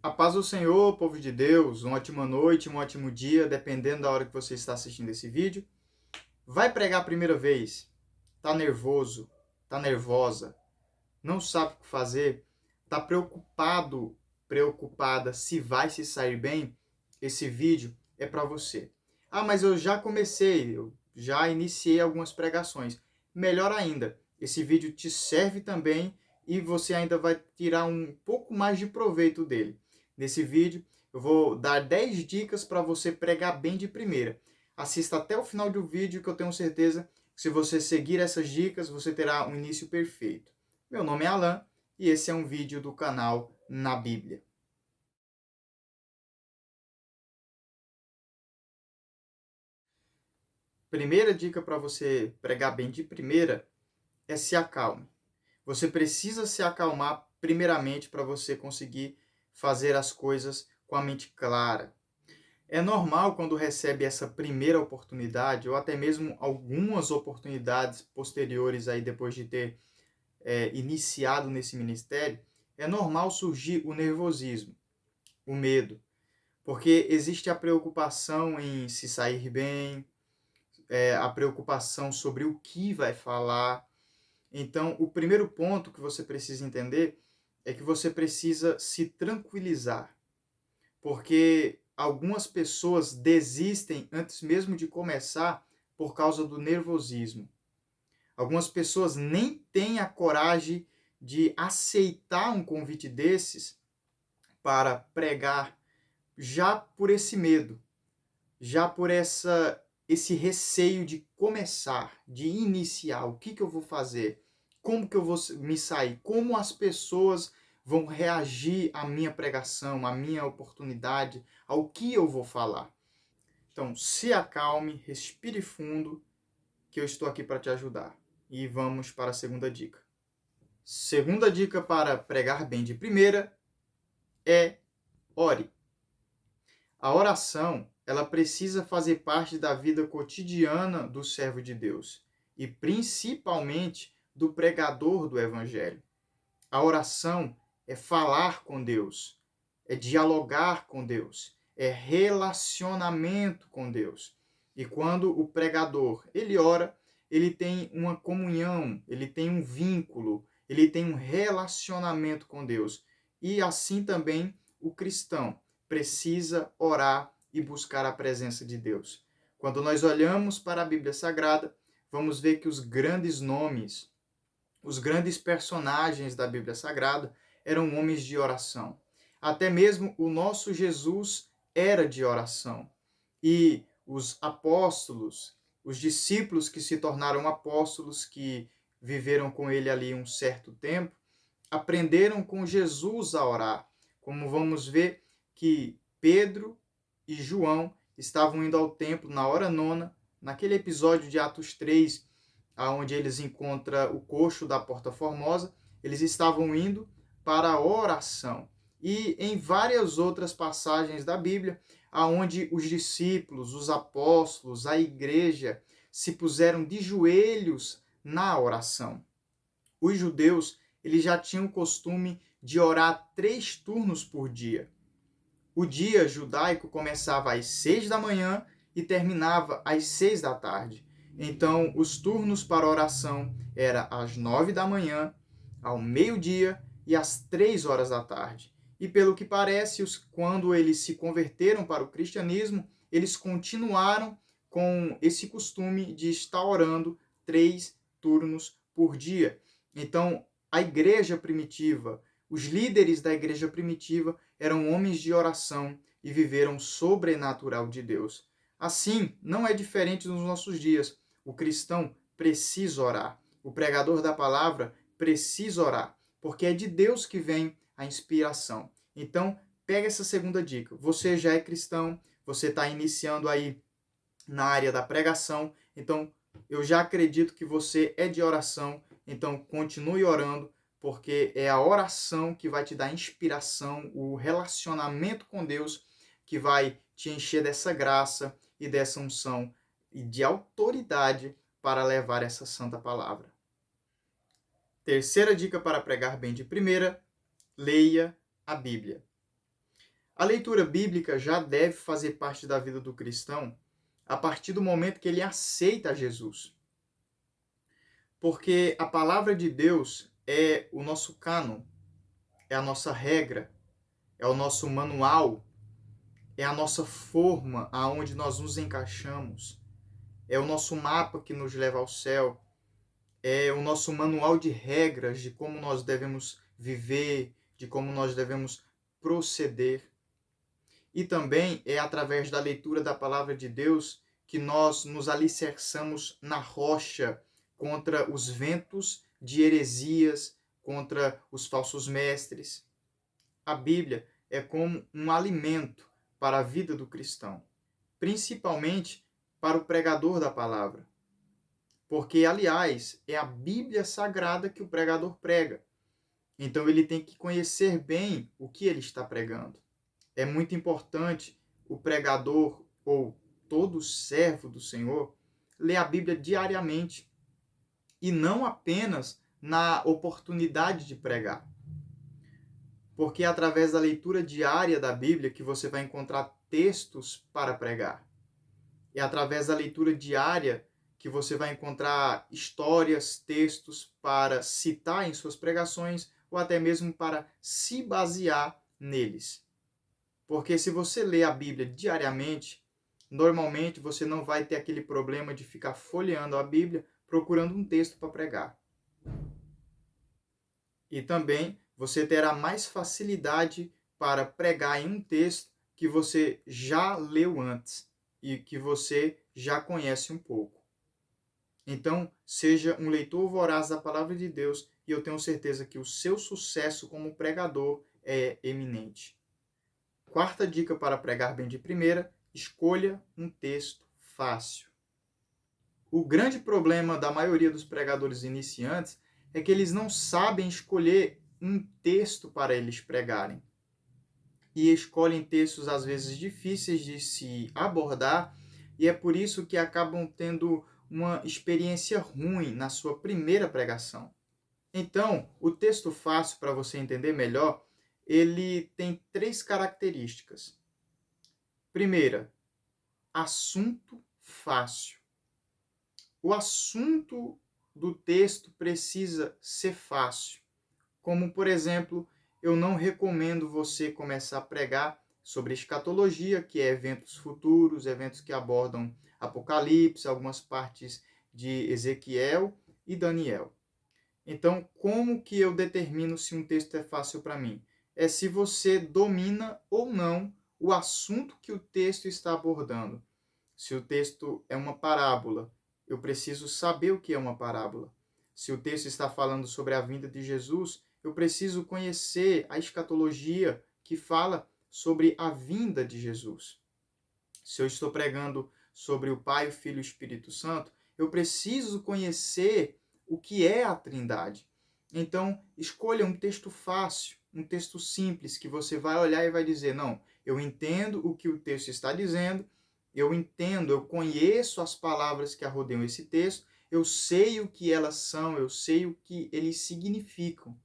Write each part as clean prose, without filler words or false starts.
A paz do Senhor, povo de Deus, uma ótima noite, um ótimo dia, dependendo da hora que você está assistindo esse vídeo. Vai pregar a primeira vez, tá nervoso, tá nervosa, não sabe o que fazer, tá preocupado, preocupada se vai se sair bem? Esse vídeo é para você. Ah, mas eu já comecei, eu já iniciei algumas pregações. Melhor ainda, esse vídeo te serve também e você ainda vai tirar um pouco mais de proveito dele. Nesse vídeo, eu vou dar 10 dicas para você pregar bem de primeira. Assista até o final do vídeo que eu tenho certeza que se você seguir essas dicas, você terá um início perfeito. Meu nome é Alan e esse é um vídeo do canal Na Bíblia. Primeira dica para você pregar bem de primeira é se acalme. Você precisa se acalmar primeiramente para você conseguir fazer as coisas com a mente clara. É normal quando recebe essa primeira oportunidade, ou até mesmo algumas oportunidades posteriores aí depois de ter iniciado nesse ministério, é normal surgir o nervosismo, o medo, porque existe a preocupação em se sair bem, a preocupação sobre o que vai falar. Então, o primeiro ponto que você precisa entender é que você precisa se tranquilizar, porque algumas pessoas desistem antes mesmo de começar por causa do nervosismo. Algumas pessoas nem têm a coragem de aceitar um convite desses para pregar já por esse medo, já por esse receio de começar, de iniciar, o que eu vou fazer, como que eu vou me sair, como as pessoas vão reagir à minha pregação, à minha oportunidade, ao que eu vou falar. Então, se acalme, respire fundo, que eu estou aqui para te ajudar. E vamos para a segunda dica. Segunda dica para pregar bem de primeira é ore. A oração, ela precisa fazer parte da vida cotidiana do servo de Deus e principalmente do pregador do evangelho. A oração é falar com Deus, é dialogar com Deus, é relacionamento com Deus. E quando o pregador, ele ora, ele tem uma comunhão, ele tem um vínculo, ele tem um relacionamento com Deus. E assim também o cristão precisa orar e buscar a presença de Deus. Quando nós olhamos para a Bíblia Sagrada, vamos ver que os grandes nomes, os grandes personagens da Bíblia Sagrada eram homens de oração. Até mesmo o nosso Jesus era de oração. E os apóstolos, os discípulos que se tornaram apóstolos, que viveram com ele ali um certo tempo, aprenderam com Jesus a orar. Como vamos ver que Pedro e João estavam indo ao templo na hora nona, naquele episódio de Atos 3, onde eles encontram o coxo da Porta Formosa, eles estavam indo para a oração. E em várias outras passagens da Bíblia, aonde os discípulos, os apóstolos, a igreja se puseram de joelhos na oração. Os judeus, eles já tinham o costume de orar 3 turnos por dia. O dia judaico começava às 6 da manhã e terminava às 6 da tarde. Então, os turnos para oração eram às 9 da manhã, ao meio-dia e às 3 horas da tarde. E pelo que parece, quando eles se converteram para o cristianismo, eles continuaram com esse costume de estar orando 3 turnos por dia. Então, a igreja primitiva, os líderes da igreja primitiva eram homens de oração e viveram o sobrenatural de Deus. Assim, não é diferente nos nossos dias. O cristão precisa orar. O pregador da palavra precisa orar, porque é de Deus que vem a inspiração. Então, pega essa segunda dica. Você já é cristão, você está iniciando aí na área da pregação, então eu já acredito que você é de oração, então continue orando, porque é a oração que vai te dar inspiração, o relacionamento com Deus que vai te encher dessa graça e dessa unção e de autoridade para levar essa santa palavra. Terceira dica para pregar bem de primeira: leia a Bíblia. A leitura bíblica já deve fazer parte da vida do cristão a partir do momento que ele aceita Jesus. Porque a palavra de Deus é o nosso cânon, é a nossa regra, é o nosso manual, é a nossa forma aonde nós nos encaixamos, é o nosso mapa que nos leva ao céu, é o nosso manual de regras de como nós devemos viver, de como nós devemos proceder. E também é através da leitura da palavra de Deus que nós nos alicerçamos na rocha contra os ventos de heresias, contra os falsos mestres. A Bíblia é como um alimento para a vida do cristão, principalmente para o pregador da palavra. Porque, aliás, é a Bíblia Sagrada que o pregador prega. Então ele tem que conhecer bem o que ele está pregando. É muito importante o pregador ou todo servo do Senhor ler a Bíblia diariamente e não apenas na oportunidade de pregar. Porque é através da leitura diária da Bíblia que você vai encontrar textos para pregar. É através da leitura diária que você vai encontrar histórias, textos para citar em suas pregações ou até mesmo para se basear neles. Porque se você lê a Bíblia diariamente, normalmente você não vai ter aquele problema de ficar folheando a Bíblia procurando um texto para pregar. E também você terá mais facilidade para pregar em um texto que você já leu antes e que você já conhece um pouco. Então, seja um leitor voraz da palavra de Deus e eu tenho certeza que o seu sucesso como pregador é eminente. Quarta dica para pregar bem de primeira: escolha um texto fácil. O grande problema da maioria dos pregadores iniciantes é que eles não sabem escolher um texto para eles pregarem. E escolhem textos às vezes difíceis de se abordar, e é por isso que acabam tendo uma experiência ruim na sua primeira pregação. Então, o texto fácil, para você entender melhor, ele tem 3 características. Primeira, assunto fácil. O assunto do texto precisa ser fácil. Como, por exemplo, eu não recomendo você começar a pregar sobre escatologia, que é eventos futuros, eventos que abordam Apocalipse, algumas partes de Ezequiel e Daniel. Então, como que eu determino se um texto é fácil para mim? É se você domina ou não o assunto que o texto está abordando. Se o texto é uma parábola, eu preciso saber o que é uma parábola. Se o texto está falando sobre a vinda de Jesus, eu preciso conhecer a escatologia que fala sobre a vinda de Jesus. Se eu estou pregando sobre o Pai, o Filho e o Espírito Santo, eu preciso conhecer o que é a Trindade. Então, escolha um texto fácil, um texto simples, que você vai olhar e vai dizer, não, eu entendo o que o texto está dizendo, eu entendo, eu conheço as palavras que arrodeiam esse texto, eu sei o que elas são, eu sei o que eles significam.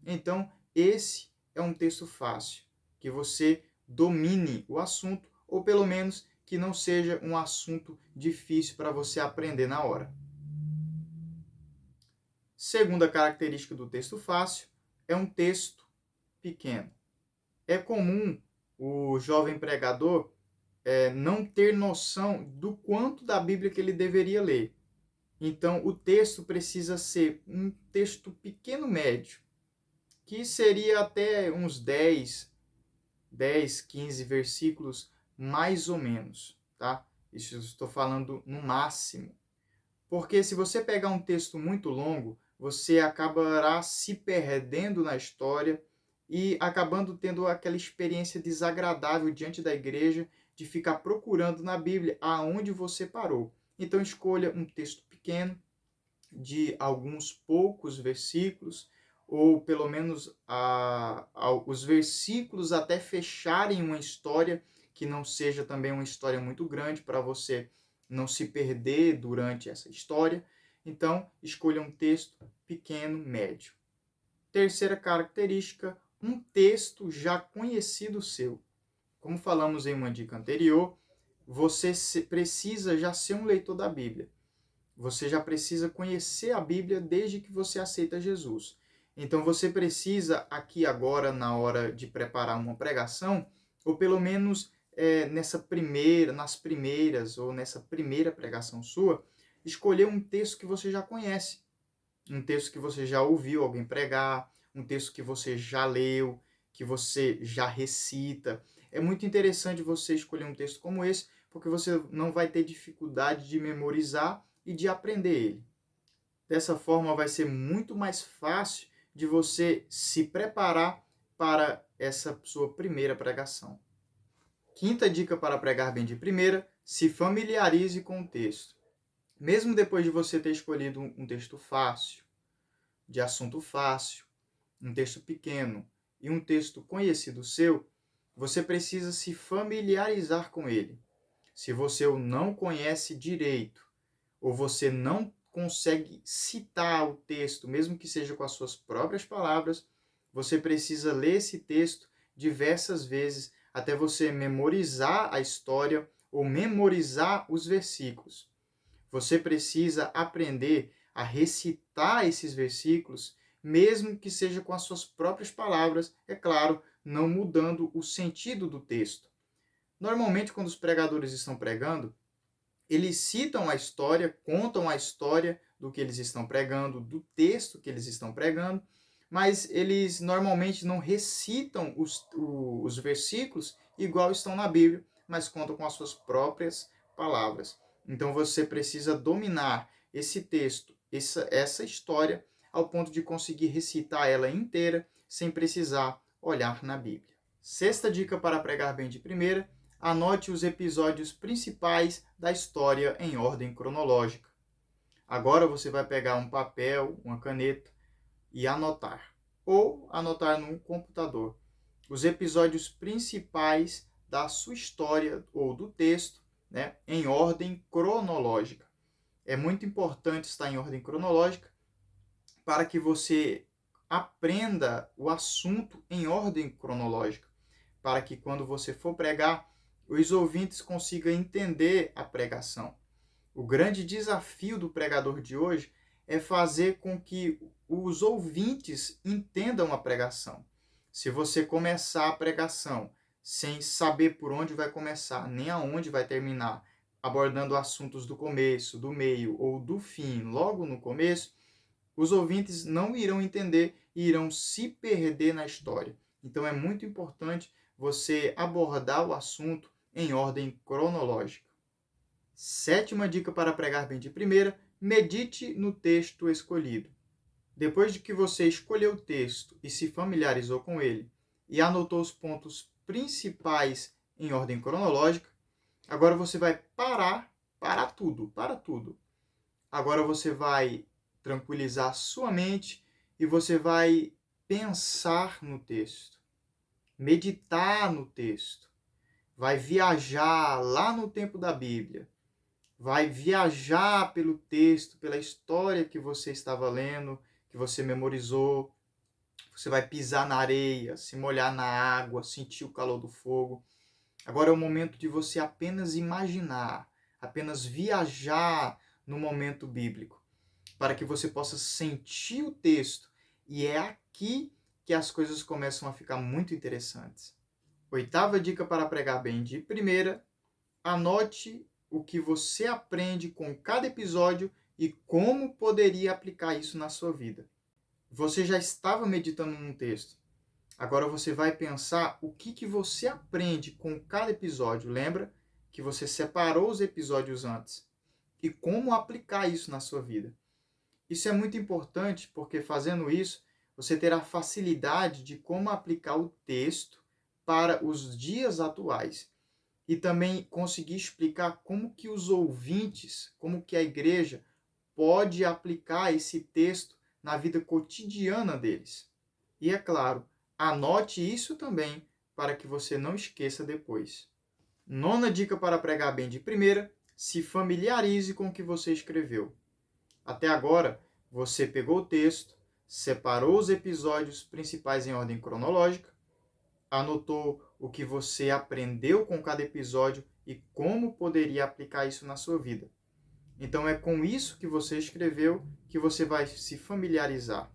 Então, esse é um texto fácil, que você domine o assunto, ou pelo menos que não seja um assunto difícil para você aprender na hora. Segunda característica do texto fácil é um texto pequeno. É comum o jovem pregador não ter noção do quanto da Bíblia que ele deveria ler. Então, o texto precisa ser um texto pequeno médio, que seria até uns 10, 15 versículos, mais ou menos, tá? Isso eu estou falando no máximo. Porque se você pegar um texto muito longo, você acabará se perdendo na história e acabando tendo aquela experiência desagradável diante da igreja de ficar procurando na Bíblia aonde você parou. Então escolha um texto pequeno, de alguns poucos versículos, ou pelo menos os versículos até fecharem uma história que não seja também uma história muito grande para você não se perder durante essa história. Então, escolha um texto pequeno, médio. Terceira característica, um texto já conhecido seu. como falamos em uma dica anterior, você precisa já ser um leitor da Bíblia. Você já precisa conhecer a Bíblia desde que você aceita Jesus. Então você precisa, aqui agora, na hora de preparar uma pregação, ou pelo menos nas primeiras, ou nessa primeira pregação sua, escolher um texto que você já conhece. Um texto que você já ouviu alguém pregar, um texto que você já leu, que você já recita. É muito interessante você escolher um texto como esse, porque você não vai ter dificuldade de memorizar e de aprender ele. Dessa forma, vai ser muito mais fácil de você se preparar para essa sua primeira pregação. Quinta dica para pregar bem de primeira: se familiarize com o texto. Mesmo depois de você ter escolhido um texto fácil, de assunto fácil, um texto pequeno e um texto conhecido seu, você precisa se familiarizar com ele. Se você o não conhece direito, ou você não consegue citar o texto, mesmo que seja com as suas próprias palavras, você precisa ler esse texto diversas vezes até você memorizar a história ou memorizar os versículos. Você precisa aprender a recitar esses versículos, mesmo que seja com as suas próprias palavras, é claro, não mudando o sentido do texto. Normalmente, quando os pregadores estão pregando, eles citam a história, contam a história do que eles estão pregando, do texto que eles estão pregando, mas eles normalmente não recitam os versículos igual estão na Bíblia, mas contam com as suas próprias palavras. Então você precisa dominar esse texto, essa história, ao ponto de conseguir recitar ela inteira sem precisar olhar na Bíblia. Sexta dica para pregar bem de primeira: anote os episódios principais da história em ordem cronológica. Agora você vai pegar um papel, uma caneta e anotar, ou anotar no computador, os episódios principais da sua história ou do texto, né, em ordem cronológica. É muito importante estar em ordem cronológica para que você aprenda o assunto em ordem cronológica, para que quando você for pregar, os ouvintes consigam entender a pregação. O grande desafio do pregador de hoje é fazer com que os ouvintes entendam a pregação. Se você começar a pregação sem saber por onde vai começar, nem aonde vai terminar, abordando assuntos do começo, do meio ou do fim, logo no começo, os ouvintes não irão entender e irão se perder na história. Então é muito importante você abordar o assunto em ordem cronológica. Sétima dica para pregar bem de primeira: medite no texto escolhido. Depois de que você escolheu o texto e se familiarizou com ele e anotou os pontos principais em ordem cronológica, agora você vai parar tudo. Agora você vai tranquilizar sua mente e você vai pensar no texto, meditar no texto, vai viajar lá no tempo da Bíblia, vai viajar pelo texto, pela história que você estava lendo, que você memorizou. Você vai pisar na areia, se molhar na água, sentir o calor do fogo. Agora é o momento de você apenas imaginar, apenas viajar no momento bíblico, para que você possa sentir o texto. E é aqui que as coisas começam a ficar muito interessantes. Oitava dica para pregar bem de primeira: anote o que você aprende com cada episódio e como poderia aplicar isso na sua vida. Você já estava meditando num texto. Agora você vai pensar o que você aprende com cada episódio. Lembra que você separou os episódios antes. E como aplicar isso na sua vida. Isso é muito importante porque fazendo isso, você terá facilidade de como aplicar o texto para os dias atuais. E também conseguir explicar como que os ouvintes, como que a igreja pode aplicar esse texto na vida cotidiana deles. E é claro, anote isso também para que você não esqueça depois. Nona dica para pregar bem de primeira: se familiarize com o que você escreveu. Até agora, você pegou o texto, separou os episódios principais em ordem cronológica, anotou o que você aprendeu com cada episódio e como poderia aplicar isso na sua vida. Então é com isso que você escreveu que você vai se familiarizar.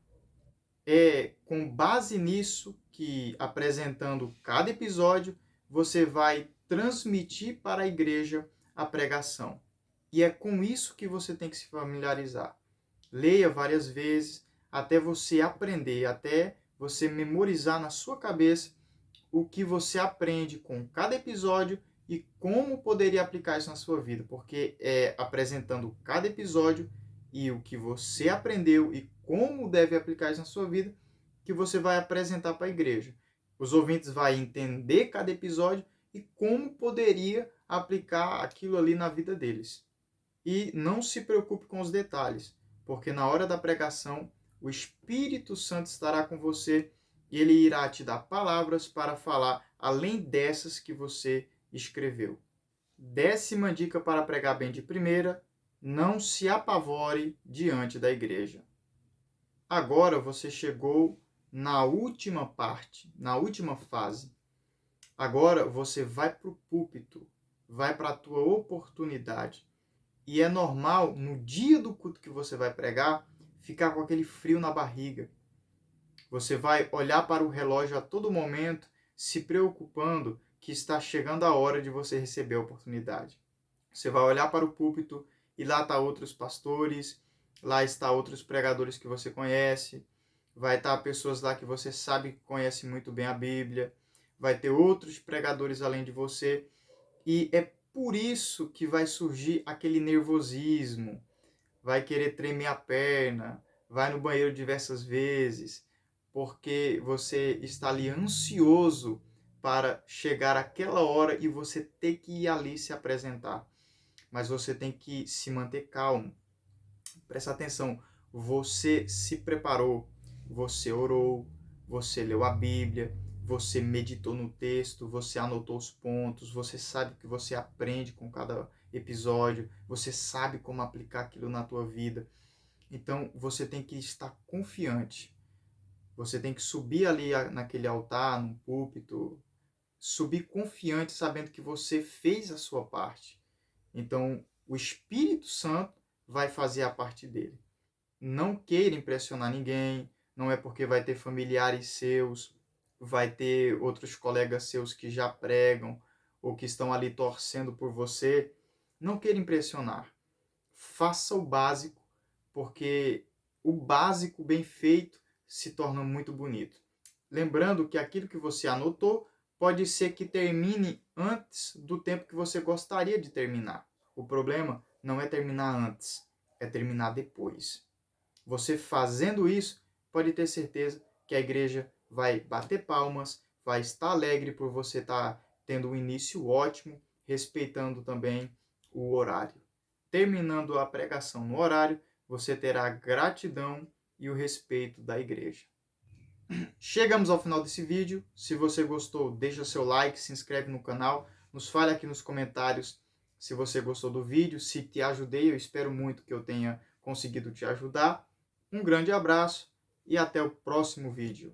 É com base nisso que, apresentando cada episódio, você vai transmitir para a igreja a pregação. E é com isso que você tem que se familiarizar. Leia várias vezes até você aprender, até você memorizar na sua cabeça o que você aprende com cada episódio e como poderia aplicar isso na sua vida, porque é apresentando cada episódio e o que você aprendeu e como deve aplicar isso na sua vida que você vai apresentar para a igreja. Os ouvintes vão entender cada episódio e como poderia aplicar aquilo ali na vida deles. E não se preocupe com os detalhes, porque na hora da pregação o Espírito Santo estará com você e ele irá te dar palavras para falar além dessas que você escreveu. 10ª dica para pregar bem de primeira: não se apavore diante da igreja. Agora você chegou na última parte, na última fase. Agora você vai para o púlpito, vai para a tua oportunidade. E é normal, no dia do culto que você vai pregar, ficar com aquele frio na barriga. Você vai olhar para o relógio a todo momento, se preocupando que está chegando a hora de você receber a oportunidade. Você vai olhar para o púlpito e lá está outros pastores, lá está outros pregadores que você conhece, vai estar pessoas lá que você sabe que conhece muito bem a Bíblia, vai ter outros pregadores além de você, e é por isso que vai surgir aquele nervosismo, vai querer tremer a perna, vai no banheiro diversas vezes, porque você está ali ansioso para chegar àquela hora e você ter que ir ali se apresentar. Mas você tem que se manter calmo. Presta atenção, você se preparou, você orou, você leu a Bíblia, você meditou no texto, você anotou os pontos, você sabe o que você aprende com cada episódio, você sabe como aplicar aquilo na tua vida. Então, você tem que estar confiante. Você tem que subir ali naquele altar, num púlpito, subir confiante, sabendo que você fez a sua parte. Então, o Espírito Santo vai fazer a parte dele. Não queira impressionar ninguém, não é porque vai ter familiares seus, vai ter outros colegas seus que já pregam ou que estão ali torcendo por você. Não queira impressionar. Faça o básico, porque o básico bem feito se torna muito bonito. Lembrando que aquilo que você anotou pode ser que termine antes do tempo que você gostaria de terminar. O problema não é terminar antes, é terminar depois. Você fazendo isso, pode ter certeza que a igreja vai bater palmas, vai estar alegre por você estar tendo um início ótimo, respeitando também o horário. Terminando a pregação no horário, você terá a gratidão e o respeito da igreja. Chegamos ao final desse vídeo. Se você gostou, deixa seu like, se inscreve no canal, nos fale aqui nos comentários se você gostou do vídeo, se te ajudei. Eu espero muito que eu tenha conseguido te ajudar. Um grande abraço e até o próximo vídeo.